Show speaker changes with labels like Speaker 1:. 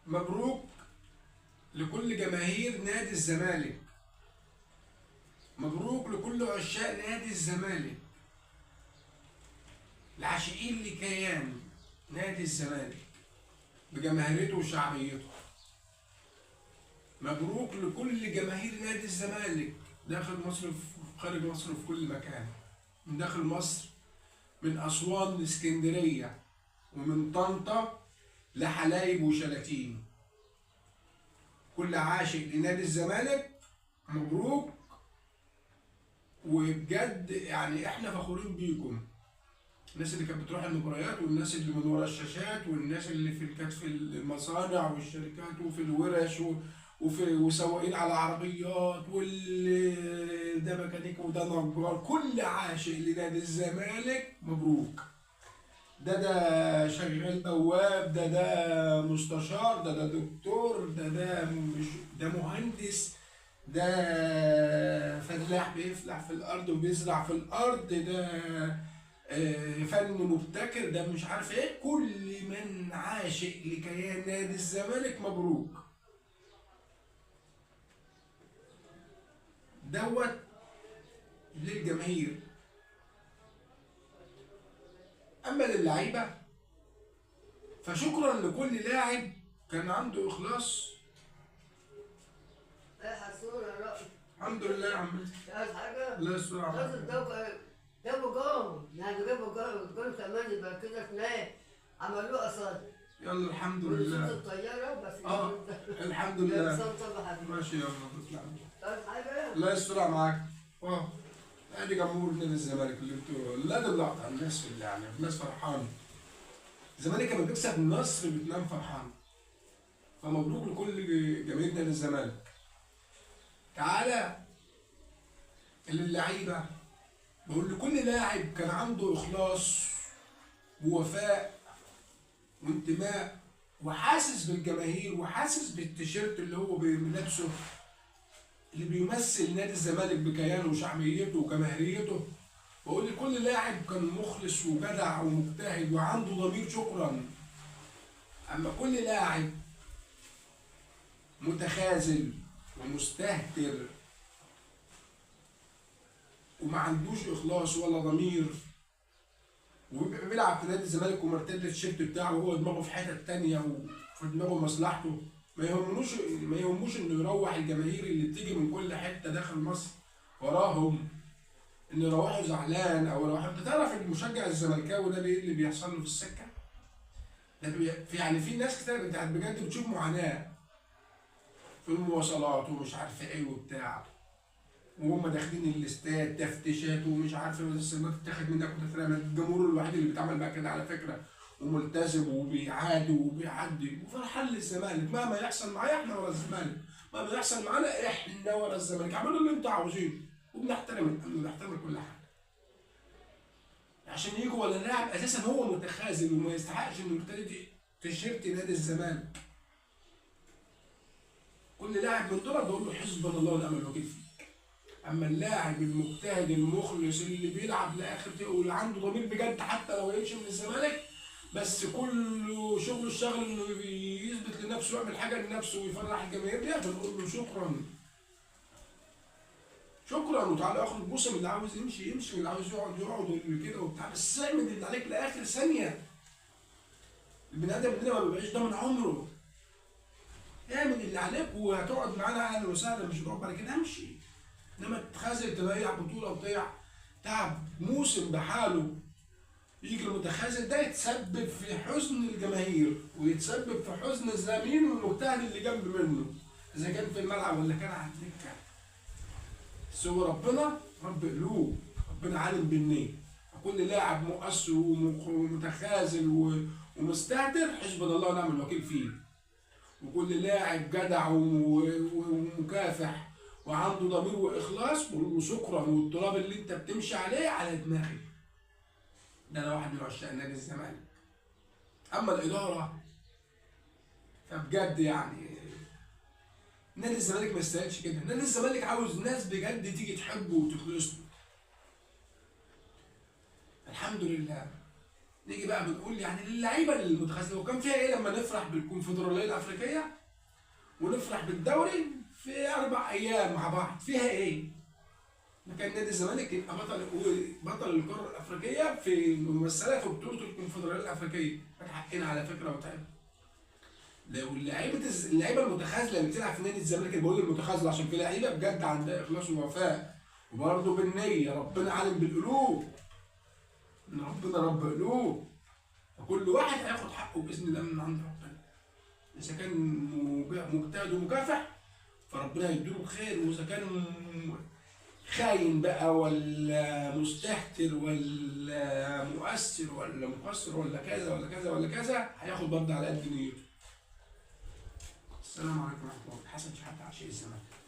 Speaker 1: مبروك لكل جماهير نادي الزمالك، مبروك لكل عشاق نادي الزمالك، العاشقين لكيان نادي الزمالك بجماهيريته وشعبيته. مبروك لكل جماهير نادي الزمالك داخل مصر وخارج مصر وفي كل مكان، من داخل مصر، من أسوان لإسكندرية، ومن طنطا لحلايب وشلاتين. كل عاشق لنادي الزمالك مبروك، وبجد يعني احنا فخورين بيكم، الناس اللي كانت بتروح المباريات، والناس اللي من ورا الشاشات، والناس اللي كانت في المصانع والشركات وفي الورش وسواقين على عربيات، واللي ده ميكانيكي وده نجار. كل عاشق لنادي الزمالك مبروك. ده شغال بواب، ده مستشار، ده دكتور، ده مهندس، ده فلاح بيفلح في الارض وبيزرع في الارض، ده فن مبتكر، ده مش عارف ايه. كل من عاشق لكيان نادي الزمالك مبروك. دوت للجماهير. اما للعيبه فشكرا لكل لاعب كان عنده اخلاص. الحمد لله يا عم.
Speaker 2: عايز حاجة؟
Speaker 1: لا الصراحه
Speaker 2: لازم جابوا جول، يعني جابوا جول كمان، يبقى كده اثنين عملوه قصاد.
Speaker 1: يلا الحمد
Speaker 2: ونشوف
Speaker 1: لله.
Speaker 2: الطيارة بس.
Speaker 1: الحمد لله.
Speaker 2: حبيبي.
Speaker 1: ماشي يلا تطلع.
Speaker 2: عايز حاجة؟
Speaker 1: الله يستر معاك. ادي جمهور نادي الزمالك اللي انتوا لا اللقطه، الناس في يعني الناس فرحانه. الزمالك لما بيكسب النصر بتنام فرحان. فمبروك لكل جماهير نادي الزمالك. تعالى للعيبه، بقول لكل لاعب كان عنده اخلاص ووفاء وانتماء، وحاسس بالجماهير، وحاسس بالتيشيرت اللي هو بيلبسه، اللي بيمثل نادي الزمالك بكيانه وشعبيته وجماهيريته. بقول لكل لاعب كان مخلص وجدع ومجتهد وعنده ضمير شكرا. اما كل لاعب متخاذل ومستهتر وما عندوش اخلاص ولا ضمير، وبيبقى بيلعب في نادي الزمالك ومرتد التيشيرت بتاعه وهو دماغه في حته تانيه وفي دماغه مصلحته، ما يهموش انه يروح الجماهير اللي بتيجي من كل حته داخل مصر وراهم، انه يروحوا زعلان او يروحوا. انت تعرف المشجع الزملكاوي ده ايه اللي بيحصل له في السكه؟ ده يعني في ناس كتير بجد بتشوف معاناه في المواصلات ومش عارف ايه وبتاع، وهم داخلين الاستاد تفتيشات ومش عارف ايه، السمات تتاخد منك وتترمى. الجمهور الوحيد اللي بيتعامل بقى كده على فكره، وملتزم وبيعادي وبيعدي وفرحان للزمالك. مهما يحصل معايا احنا ورا الزمالك، مهما يحصل معانا احنا ورا الزمالك، اعملوا اللي انتوا عاوزينه، وبنحترم كل حاجه. عشان يجوا ولا لاعب اساسا هو متخاذل وما يستحقش انه يرتدي تيشيرت نادي الزمالك. كل لاعب من دول بقول له حسبنا الله ونعم الوكيل فيك. اما اللاعب المجتهد المخلص اللي بيلعب لاخر واللي عنده ضمير بجد، حتى لو يمشي من الزمالك بس كله شغله الشغل انه يثبت لنفسه ويعمل حاجه لنفسه ويفرح الجماهير دي، بنقول له شكرا. شكرا، وتعالى اخد بوسه من اللي عاوز يمشي يمشي، واللي عاوز يقعد يقعد كده وبتاع، بس اعمل اللي عليك لاخر ثانيه. البني ادم مننا ما بيبقاش ده من عمره. اعمل اللي عليك وهتقعد معانا اهلا وسهلا، مش هتقعد بعد كده امشي. انما تخاذل تضيع بطوله وتضيع تعب موسم بحاله، يجي المتخاذل ده يتسبب في حزن الجماهير ويتسبب في حزن الزميل والمجتهد اللي جنب منه، اذا كان في الملعب ولا كان على الدكه. سوى ربنا رب قلوب، ربنا عالم بالنية. كل لاعب مؤثر ومتخاذل ومستهتر حسبنا الله ونعم الوكيل فيه. وكل لاعب جدع ومكافح وعنده ضمير واخلاص بقول له شكرا، والتراب اللي انت بتمشي عليه على دماغي. ده انا واحد من عشاق نادي الزمالك. اما الاداره فبجد يعني نادي الزمالك ما يستاهلش كده. نادي الزمالك عاوز ناس بجد تيجي تحبه وتخلص له. الحمد لله نيجي بقى بنقول يعني اللعيبه المتخاذله وكان فيها ايه لما نفرح بالكونفدراليه الافريقيه ونفرح بالدوري في 4 ايام مع بعض، فيها ايه؟ كان نادي الزمالك يبقى بطل القاره الافريقيه في ممثله في بطوله الكونفدراليه الافريقيه، كان حقنا على فكره وتعب. لو اللعيبه المتخاذله اللي بتلعب في نادي الزمالك، اللي بقول المتخاذله عشان في لعيبه بجد عندها اخلاص ووفاء وبرضه بالنيه، ربنا عالم بالقلوب، ان ربنا رب قلوب، فكل واحد هياخد حقه باذن الله من عند ربنا. اذا كان مجتهد ومكافح فربنا يديله خير، واذا كان خاين بقى ولا مستهتر ولا مؤثر ولا مقصر ولا كذا ولا كذا ولا كذا، هياخد برضه على قد نيته. السلام عليكم ورحمه الله. حسن شحاته عشيق الزمالك.